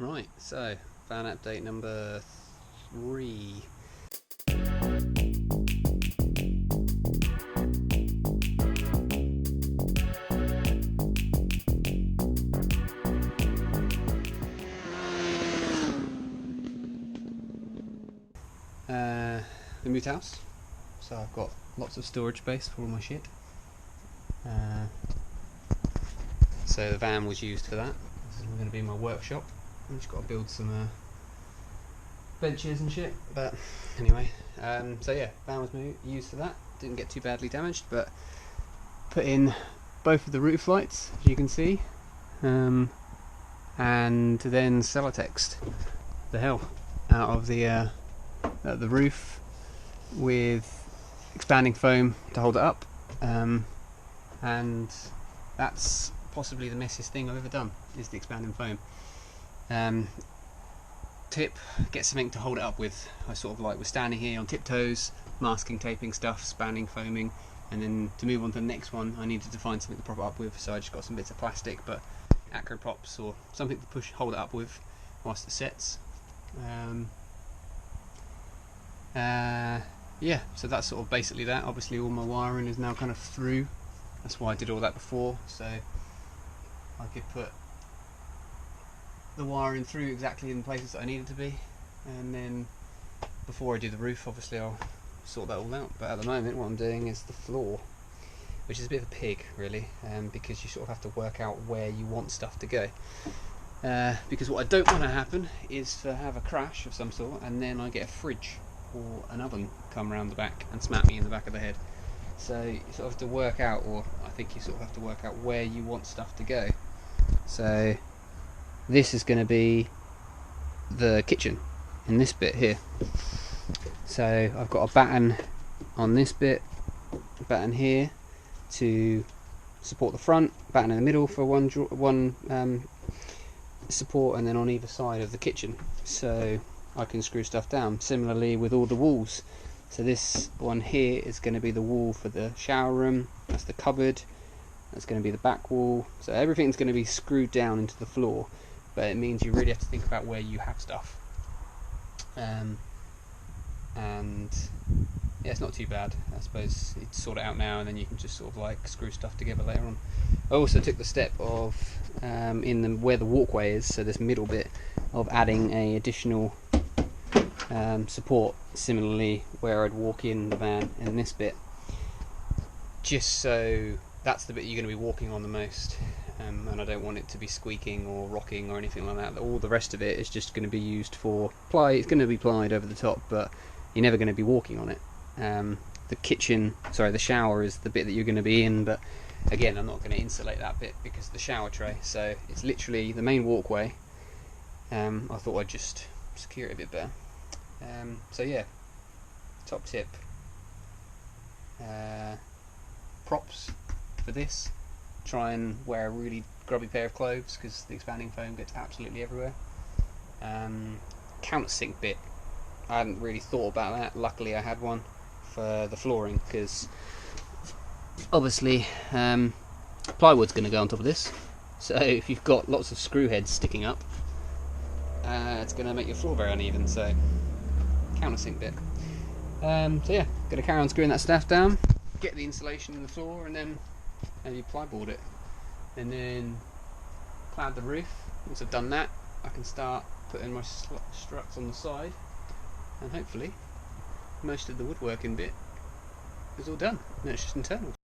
Right, so van update number 3. We moved house, so I've got lots of storage space for all my shit. So the van was used for that. This is going to be my workshop. I've just got to build some benches and shit. But anyway, so yeah, van was used for that. Didn't get too badly damaged, but put in both of the roof lights, as you can see, and then Celotext the hell out of the roof with expanding foam to hold it up, and that's possibly the messiest thing I've ever done, is the expanding foam. Tip, get something to hold it up with. I sort of like was standing here on tiptoes, masking, taping stuff, spanning, foaming, and then to move on to the next one I needed to find something to prop it up with, so I just got some bits of plastic, but acro props or something to hold it up with whilst it sets. Yeah, so that's sort of basically that. Obviously all my wiring is now kind of through. That's why I did all that before, so I could put the wiring through exactly in the places that I needed to be, and then before I do the roof obviously I'll sort that all out. But at the moment what I'm doing is the floor, which is a bit of a pig really, because you sort of have to work out where you want stuff to go. Because what I don't want to happen is to have a crash of some sort and then I get a fridge or an oven come round the back and smack me in the back of the head. So you sort of have to work out, or I think you sort of have to work out where you want stuff to go. So this is going to be the kitchen in this bit here. So I've got a batten on this bit, a batten here to support the front, batten in the middle for one support, and then on either side of the kitchen, so I can screw stuff down. Similarly with all the walls. So this one here is going to be the wall for the shower room, that's the cupboard, that's going to be the back wall. So everything's going to be screwed down into the floor, but it means you really have to think about where you have stuff. And yeah, it's not too bad. I suppose you sort it out now and then you can just sort of like screw stuff together later on. I also took the step of where the walkway is, so this middle bit, of adding a additional support, similarly where I'd walk in the van in this bit, just so that's the bit you're going to be walking on the most, and I don't want it to be squeaking or rocking or anything like that. All the rest of it is just going to be used for ply. It's going to be plied over the top, but you're never going to be walking on it. The shower is the bit that you're going to be in, but again I'm not going to insulate that bit because of the shower tray, so it's literally the main walkway. I thought I'd just secure it a bit better. So yeah, top tip, props for this, try and wear a really grubby pair of clothes because the expanding foam gets absolutely everywhere. Countersink bit, I hadn't really thought about that. Luckily I had one for the flooring, because obviously plywood's going to go on top of this, so if you've got lots of screw heads sticking up, it's going to make your floor very uneven. So countersink bit. So yeah, going to carry on screwing that stuff down, get the insulation in the floor, and then maybe plyboard it, and then clad the roof. Once I've done that, I can start putting my struts on the side, and hopefully most of the woodworking bit is all done. Now it's just internals.